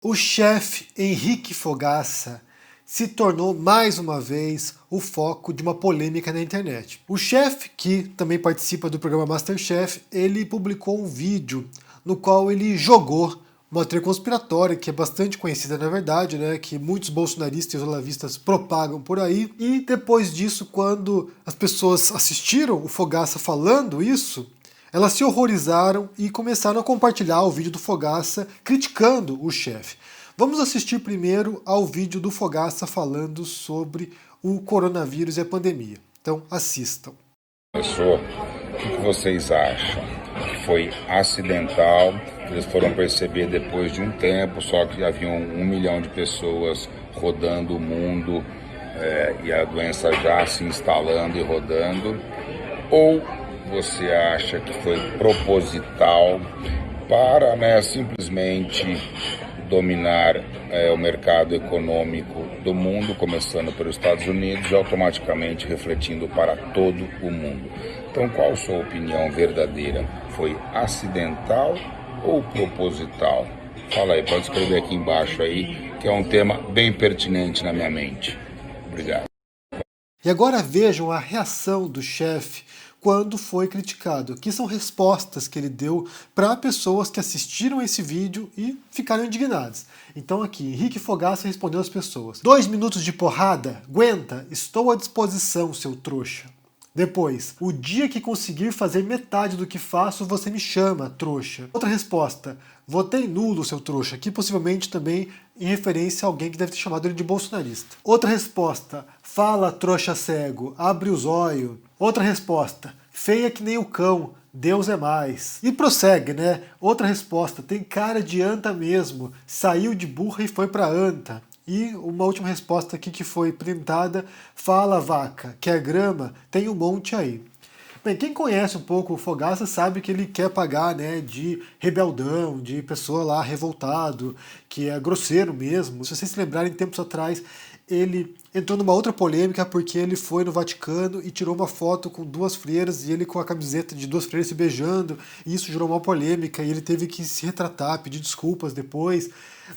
O chefe Henrique Fogaça se tornou mais uma vez o foco de uma polêmica na internet. O chefe, que também participa do programa MasterChef, ele publicou um vídeo no qual ele jogou uma teoria conspiratória, que é bastante conhecida na verdade, né, que muitos bolsonaristas e olavistas propagam por aí. E depois disso, quando as pessoas assistiram o Fogaça falando isso, elas se horrorizaram e começaram a compartilhar o vídeo do Fogaça criticando o chefe. Vamos assistir primeiro ao vídeo do Fogaça falando sobre o coronavírus e a pandemia. Então assistam. O que vocês acham? Que foi acidental, que eles foram perceber depois de um tempo, só que haviam 1 milhão de pessoas rodando o mundo e a doença já se instalando e rodando? Ou você acha que foi proposital para simplesmente dominar o mercado econômico do mundo, começando pelos Estados Unidos e automaticamente refletindo para todo o mundo? Então, qual a sua opinião verdadeira? Foi acidental ou proposital? Fala aí, pode escrever aqui embaixo aí, que é um tema bem pertinente na minha mente. Obrigado. E agora vejam a reação do chefe quando foi criticado, que são respostas que ele deu para pessoas que assistiram esse vídeo e ficaram indignadas. Então aqui, Henrique Fogaça respondeu às pessoas: 2 minutos de porrada? Aguenta, estou à disposição, seu trouxa. Depois, o dia que conseguir fazer metade do que faço, você me chama, trouxa. Outra resposta: votei nulo, seu trouxa, que possivelmente também em referência a alguém que deve ter chamado ele de bolsonarista. Outra resposta: fala, trouxa cego, abre os olhos. Outra resposta: feia que nem o cão, Deus é mais. E prossegue, né? Outra resposta: tem cara de anta mesmo, saiu de burra e foi pra anta. E uma última resposta aqui que foi printada: fala, vaca, quer grama? Tem um monte aí. Bem, quem conhece um pouco o Fogaça sabe que ele quer pagar, né, de rebeldão, de pessoa lá revoltado, que é grosseiro mesmo. Se vocês se lembrarem, tempos atrás, ele entrou numa outra polêmica porque ele foi no Vaticano e tirou uma foto com 2 freiras e ele com a camiseta de 2 freiras se beijando, e isso gerou uma polêmica e ele teve que se retratar, pedir desculpas depois.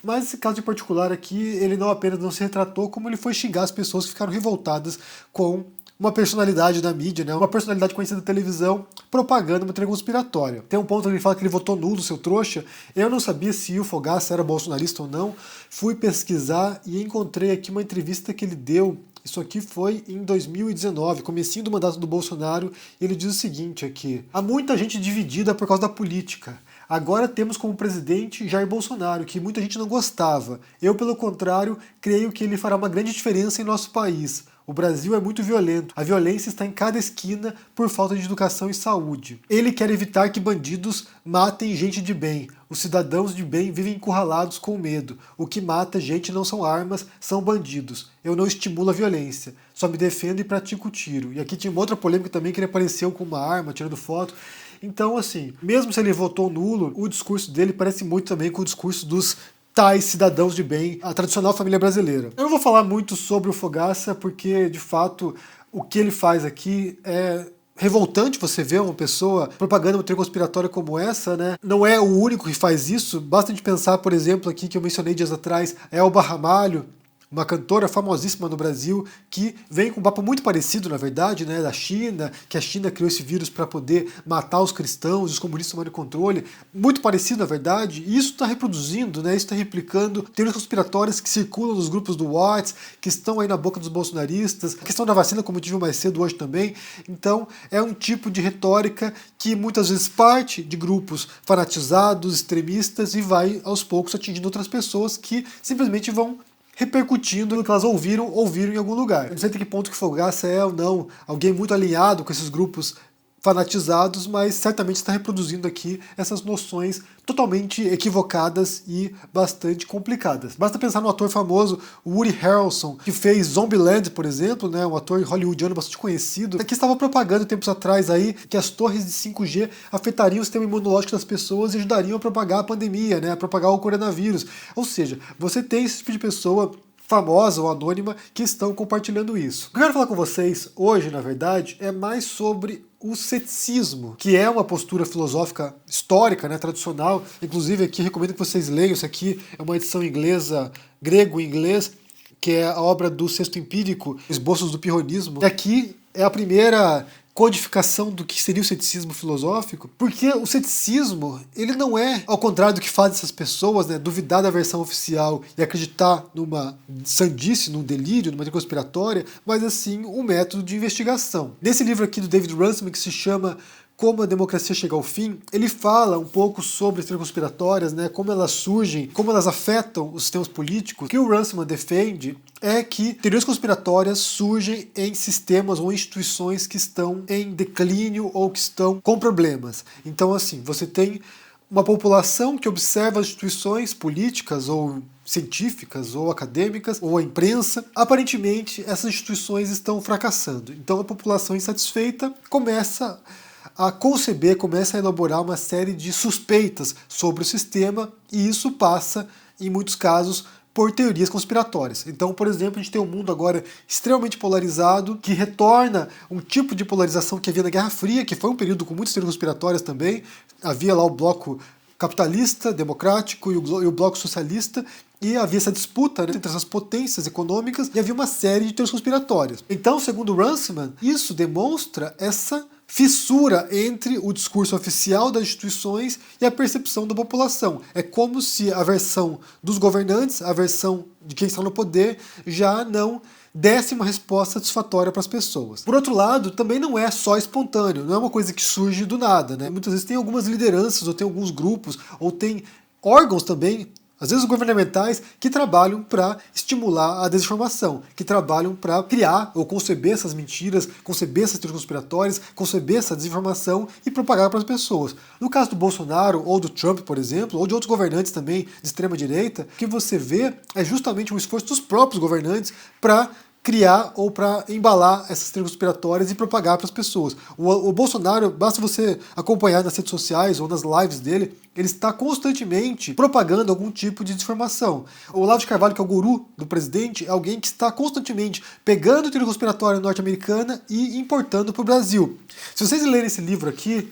Mas esse caso em particular aqui, ele não apenas não se retratou, como ele foi xingar as pessoas que ficaram revoltadas com uma personalidade da mídia, né, uma personalidade conhecida da televisão, propagando uma teoria conspiratória. Tem um ponto que ele fala que ele votou nulo, seu trouxa. Eu não sabia se o Fogaça era bolsonarista ou não. Fui pesquisar e encontrei aqui uma entrevista que ele deu. Isso aqui foi em 2019, comecinho do mandato do Bolsonaro, e ele diz o seguinte aqui: há muita gente dividida por causa da política. Agora temos como presidente Jair Bolsonaro, que muita gente não gostava. Eu, pelo contrário, creio que ele fará uma grande diferença em nosso país. O Brasil é muito violento. A violência está em cada esquina por falta de educação e saúde. Ele quer evitar que bandidos matem gente de bem. Os cidadãos de bem vivem encurralados com medo. O que mata gente não são armas, são bandidos. Eu não estimulo a violência. Só me defendo e pratico tiro. E aqui tinha uma outra polêmica também, que ele apareceu com uma arma, tirando foto. Então, assim, mesmo se ele votou nulo, o discurso dele parece muito também com o discurso dos tais cidadãos de bem, a tradicional família brasileira. Eu não vou falar muito sobre o Fogaça, porque, de fato, o que ele faz aqui é revoltante. Você vê uma pessoa propagando uma teoria conspiratória como essa, né? Não é o único que faz isso. Basta a gente pensar, por exemplo, aqui que eu mencionei dias atrás, Elba Ramalho, uma cantora famosíssima no Brasil, que vem com um papo muito parecido, na verdade, né, da China, que a China criou esse vírus para poder matar os cristãos, os comunistas tomarem controle. Muito parecido, na verdade, e isso está reproduzindo, né, isso está replicando teorias conspiratórias que circulam nos grupos do WhatsApp, que estão aí na boca dos bolsonaristas, a questão da vacina, como eu tive mais cedo hoje também. Então, é um tipo de retórica que muitas vezes parte de grupos fanatizados, extremistas, e vai aos poucos atingindo outras pessoas que simplesmente vão repercutindo no que elas ouviram em algum lugar. Eu não sei até que ponto que Fogaça é ou não alguém muito alinhado com esses grupos fanatizados, mas certamente está reproduzindo aqui essas noções totalmente equivocadas e bastante complicadas. Basta pensar no ator famoso Woody Harrelson, que fez Zombieland, por exemplo, né, um ator hollywoodiano bastante conhecido, que estava propagando tempos atrás aí que as torres de 5G afetariam o sistema imunológico das pessoas e ajudariam a propagar a pandemia, né, a propagar o coronavírus. Ou seja, você tem esse tipo de pessoa famosa ou anônima que estão compartilhando isso. O que eu quero falar com vocês hoje, na verdade, é mais sobre o ceticismo, que é uma postura filosófica histórica, né, tradicional. Inclusive aqui recomendo que vocês leiam, isso aqui é uma edição inglesa, grego e inglês, que é a obra do Sexto Empírico, Esboços do Pirronismo. E aqui é a primeira codificação do que seria o ceticismo filosófico, porque o ceticismo, ele não é, ao contrário do que fazem essas pessoas, né, duvidar da versão oficial e acreditar numa sandice, num delírio, numa teoria conspiratória, mas assim, um método de investigação. Nesse livro aqui do David Runciman, que se chama Como a Democracia Chega ao Fim, ele fala um pouco sobre as teorias conspiratórias, né, como elas surgem, como elas afetam os sistemas políticos. O que o Runciman defende é que teorias conspiratórias surgem em sistemas ou instituições que estão em declínio ou que estão com problemas. Então, assim, você tem uma população que observa as instituições políticas ou científicas ou acadêmicas ou a imprensa. Aparentemente, essas instituições estão fracassando. Então, a população insatisfeita começa a conceber, começa a elaborar uma série de suspeitas sobre o sistema, e isso passa, em muitos casos, por teorias conspiratórias. Então, por exemplo, a gente tem um mundo agora extremamente polarizado, que retorna um tipo de polarização que havia na Guerra Fria, que foi um período com muitas teorias conspiratórias também. Havia lá o bloco capitalista, democrático, e o bloco socialista, e havia essa disputa, né, entre essas potências econômicas, e havia uma série de teorias conspiratórias. Então, segundo Runciman, isso demonstra essa fissura entre o discurso oficial das instituições e a percepção da população. É como se a versão dos governantes, a versão de quem está no poder, já não desse uma resposta satisfatória para as pessoas. Por outro lado, também não é só espontâneo, não é uma coisa que surge do nada, né? Muitas vezes tem algumas lideranças, ou tem alguns grupos, ou tem órgãos também, às vezes governamentais, que trabalham para estimular a desinformação, que trabalham para criar ou conceber essas mentiras, conceber essas teorias conspiratórias, conceber essa desinformação e propagar para as pessoas. No caso do Bolsonaro ou do Trump, por exemplo, ou de outros governantes também de extrema direita, o que você vê é justamente um esforço dos próprios governantes para criar ou para embalar essas teorias conspiratórias e propagar para as pessoas. O Bolsonaro, basta você acompanhar nas redes sociais ou nas lives dele, ele está constantemente propagando algum tipo de desinformação. O Olavo de Carvalho, que é o guru do presidente, é alguém que está constantemente pegando teoria conspiratória norte-americana e importando para o Brasil. Se vocês lerem esse livro aqui,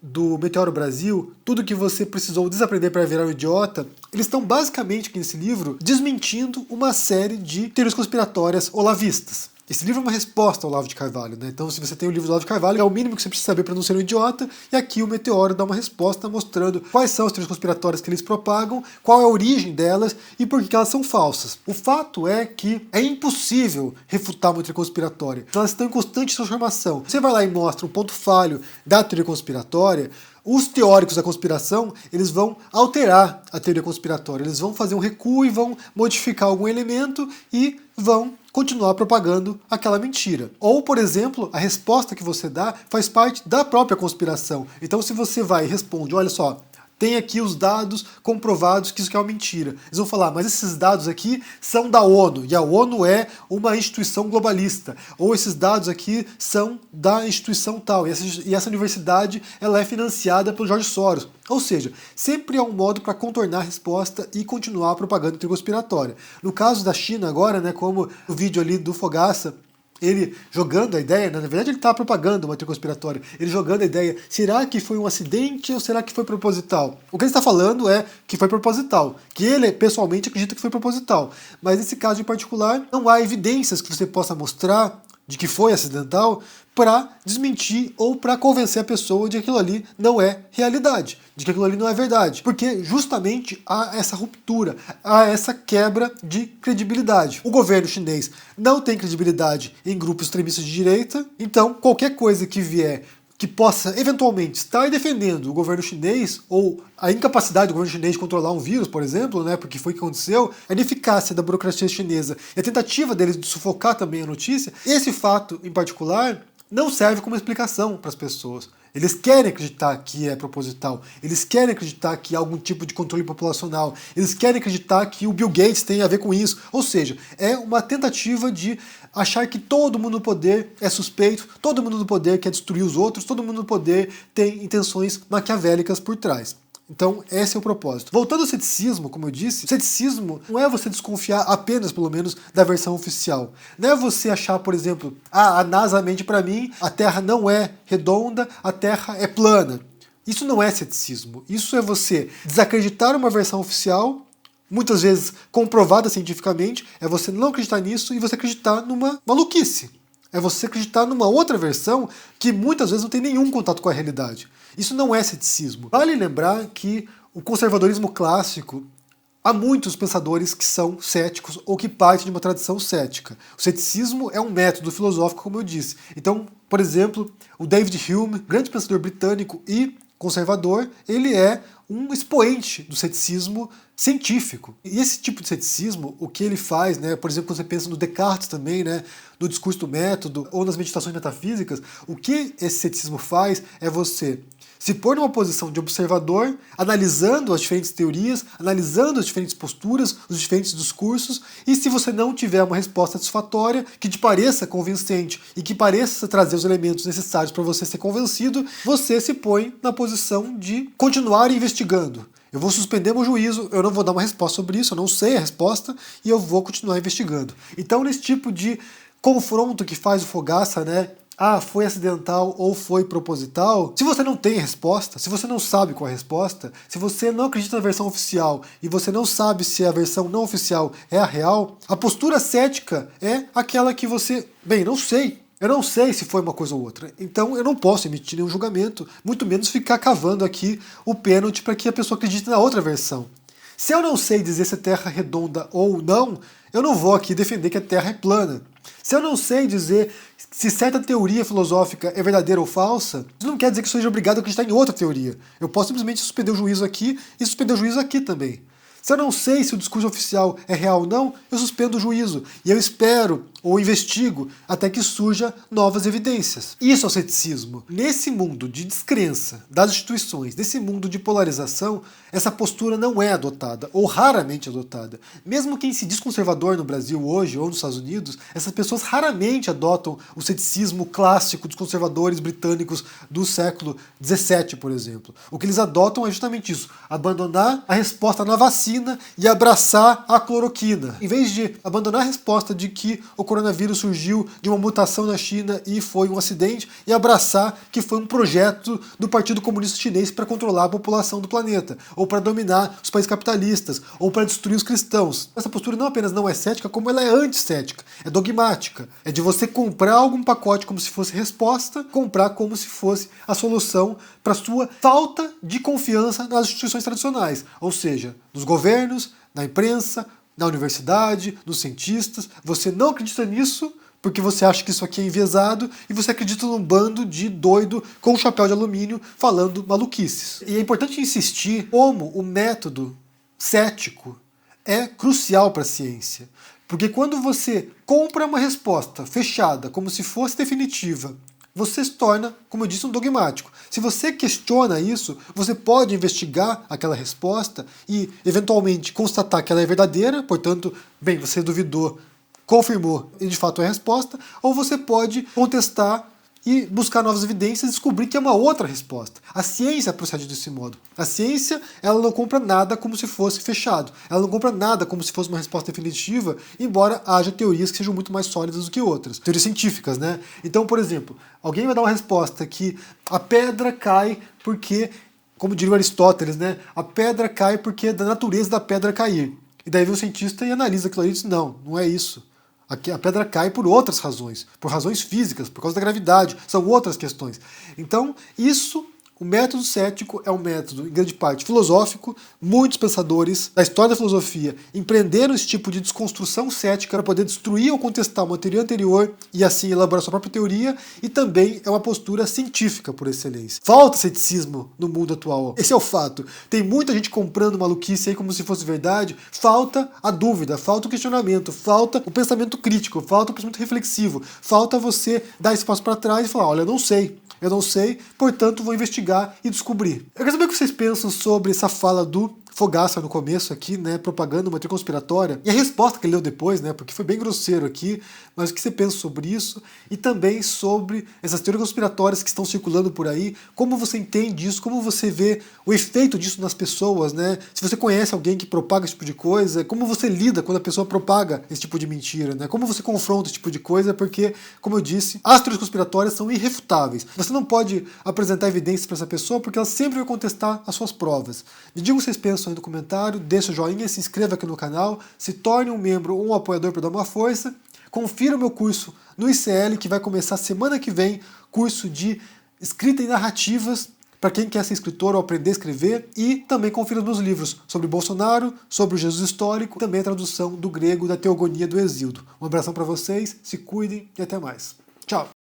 do Meteoro Brasil, Tudo que você precisou desaprender para virar um idiota, eles estão basicamente aqui nesse livro desmentindo uma série de teorias conspiratórias olavistas. Esse livro é uma resposta ao Olavo de Carvalho, né? Então, se você tem o livro do Olavo de Carvalho, é o mínimo que você precisa saber para não ser um idiota, e aqui o Meteoro dá uma resposta mostrando quais são as teorias conspiratórias que eles propagam, qual é a origem delas e por que elas são falsas. O fato é que é impossível refutar uma teoria conspiratória. Elas estão em constante transformação. Você vai lá e mostra um ponto falho da teoria conspiratória, os teóricos da conspiração, eles vão alterar a teoria conspiratória, eles vão fazer um recuo e vão modificar algum elemento e vão continuar propagando aquela mentira. Ou, por exemplo, a resposta que você dá faz parte da própria conspiração. Então, se você vai e responde, olha só, tem aqui os dados comprovados que isso aqui é uma mentira. Eles vão falar, mas esses dados aqui são da ONU, e a ONU é uma instituição globalista. Ou esses dados aqui são da instituição tal, e essa universidade ela é financiada pelo George Soros. Ou seja, sempre é um modo para contornar a resposta e continuar propagando teoria conspiratória. No caso da China agora, né, como o vídeo ali do Fogaça, ele jogando a ideia, né? Na verdade ele está propagando uma teoria conspiratória, ele jogando a ideia, será que foi um acidente ou será que foi proposital? O que ele está falando é que foi proposital, que ele pessoalmente acredita que foi proposital, mas nesse caso em particular não há evidências que você possa mostrar de que foi acidental para desmentir ou para convencer a pessoa de que aquilo ali não é realidade, de que aquilo ali não é verdade. Porque justamente há essa ruptura, há essa quebra de credibilidade. O governo chinês não tem credibilidade em grupos extremistas de direita, então qualquer coisa que vier que possa eventualmente estar defendendo o governo chinês ou a incapacidade do governo chinês de controlar um vírus, por exemplo, né, porque foi o que aconteceu, a ineficácia da burocracia chinesa e a tentativa deles de sufocar também a notícia, esse fato em particular não serve como explicação para as pessoas. Eles querem acreditar que é proposital, eles querem acreditar que há algum tipo de controle populacional, eles querem acreditar que o Bill Gates tem a ver com isso. Ou seja, é uma tentativa de achar que todo mundo no poder é suspeito, todo mundo no poder quer destruir os outros, todo mundo no poder tem intenções maquiavélicas por trás. Então, esse é o propósito. Voltando ao ceticismo, como eu disse, o ceticismo não é você desconfiar apenas, pelo menos, da versão oficial. Não é você achar, por exemplo, a NASA mente para mim, a Terra não é redonda, a Terra é plana. Isso não é ceticismo. Isso é você desacreditar uma versão oficial, muitas vezes comprovada cientificamente, é você não acreditar nisso e você acreditar numa maluquice. É você acreditar numa outra versão que muitas vezes não tem nenhum contato com a realidade. Isso não é ceticismo. Vale lembrar que o conservadorismo clássico, há muitos pensadores que são céticos ou que partem de uma tradição cética. O ceticismo é um método filosófico, como eu disse. Então, por exemplo, o David Hume, grande pensador britânico e conservador, ele é um expoente do ceticismo científico. E esse tipo de ceticismo, o que ele faz, né, por exemplo, quando você pensa no Descartes também, né, no discurso do método ou nas meditações metafísicas, o que esse ceticismo faz é você se pôr numa posição de observador, analisando as diferentes teorias, analisando as diferentes posturas, os diferentes discursos, e se você não tiver uma resposta satisfatória, que te pareça convincente e que pareça trazer os elementos necessários para você ser convencido, você se põe na posição de continuar investigando. Eu vou suspender meu juízo, eu não vou dar uma resposta sobre isso, eu não sei a resposta, e eu vou continuar investigando. Então, nesse tipo de confronto que faz o Fogaça, né? Foi acidental ou foi proposital? Se você não tem resposta, se você não sabe qual é a resposta, se você não acredita na versão oficial e você não sabe se a versão não oficial é a real, a postura cética é aquela que você, não sei. Eu não sei se foi uma coisa ou outra, então eu não posso emitir nenhum julgamento, muito menos ficar cavando aqui o pênalti para que a pessoa acredite na outra versão. Se eu não sei dizer se a Terra é redonda ou não, eu não vou aqui defender que a Terra é plana. Se eu não sei dizer se certa teoria filosófica é verdadeira ou falsa, isso não quer dizer que eu seja obrigado a acreditar em outra teoria. Eu posso simplesmente suspender o juízo aqui e suspender o juízo aqui também. Se eu não sei se o discurso oficial é real ou não, eu suspendo o juízo. E eu espero ou investigo até que surja novas evidências. Isso é o ceticismo. Nesse mundo de descrença das instituições, nesse mundo de polarização, essa postura não é adotada, ou raramente adotada. Mesmo quem se diz conservador no Brasil hoje, ou nos Estados Unidos, essas pessoas raramente adotam o ceticismo clássico dos conservadores britânicos do século XVII, por exemplo. O que eles adotam é justamente isso, abandonar a resposta na vacina e abraçar a cloroquina. Em vez de abandonar a resposta de que o coronavírus surgiu de uma mutação na China e foi um acidente, e abraçar que foi um projeto do Partido Comunista Chinês para controlar a população do planeta, ou para dominar os países capitalistas, ou para destruir os cristãos. Essa postura não apenas não é cética, como ela é anticética, é dogmática. É de você comprar algum pacote como se fosse resposta, comprar como se fosse a solução para sua falta de confiança nas instituições tradicionais, ou seja, nos governos, na imprensa, na universidade, nos cientistas. Você não acredita nisso porque você acha que isso aqui é enviesado e você acredita num bando de doido com um chapéu de alumínio falando maluquices. E é importante insistir como o método cético é crucial para a ciência. Porque quando você compra uma resposta fechada, como se fosse definitiva, você se torna, como eu disse, um dogmático. Se você questiona isso, você pode investigar aquela resposta e, eventualmente, constatar que ela é verdadeira, portanto, você duvidou, confirmou e de fato é a resposta, ou você pode contestar e buscar novas evidências e descobrir que é uma outra resposta. A ciência procede desse modo. A ciência, ela não compra nada como se fosse fechado. Ela não compra nada como se fosse uma resposta definitiva, embora haja teorias que sejam muito mais sólidas do que outras. Teorias científicas, né? Então, por exemplo, alguém vai dar uma resposta que a pedra cai porque, como diria Aristóteles, né? A pedra cai porque é da natureza da pedra cair. E daí vem o cientista e analisa aquilo ali e diz, não é isso. A pedra cai por outras razões, por razões físicas, por causa da gravidade, são outras questões. Então, o método cético é um método, em grande parte, filosófico. Muitos pensadores da história da filosofia empreenderam esse tipo de desconstrução cética para poder destruir ou contestar uma teoria anterior e assim elaborar sua própria teoria, e também é uma postura científica por excelência. Falta ceticismo no mundo atual. Esse é o fato. Tem muita gente comprando maluquice aí como se fosse verdade. Falta a dúvida, falta o questionamento, falta o pensamento crítico, falta o pensamento reflexivo, falta você dar esse passo para trás e falar, olha, eu não sei, portanto vou investigar e descobrir. Eu quero saber o que vocês pensam sobre essa fala do Fogaça no começo aqui, né, propagando uma teoria conspiratória, e a resposta que ele deu depois, né, porque foi bem grosseiro aqui, mas o que você pensa sobre isso, e também sobre essas teorias conspiratórias que estão circulando por aí, como você entende isso, como você vê o efeito disso nas pessoas, né, se você conhece alguém que propaga esse tipo de coisa, como você lida quando a pessoa propaga esse tipo de mentira, né, como você confronta esse tipo de coisa, porque, como eu disse, as teorias conspiratórias são irrefutáveis. Você não pode apresentar evidências para essa pessoa porque ela sempre vai contestar as suas provas. Me digam o que vocês pensam aí no comentário, deixa o joinha, se inscreva aqui no canal, se torne um membro ou um apoiador para dar uma força. Confira o meu curso no ICL, que vai começar semana que vem, curso de escrita e narrativas, para quem quer ser escritor ou aprender a escrever, e também confira os meus livros sobre Bolsonaro, sobre o Jesus histórico, também a tradução do grego da Teogonia do Hesíodo. Um abração para vocês, se cuidem e até mais. Tchau!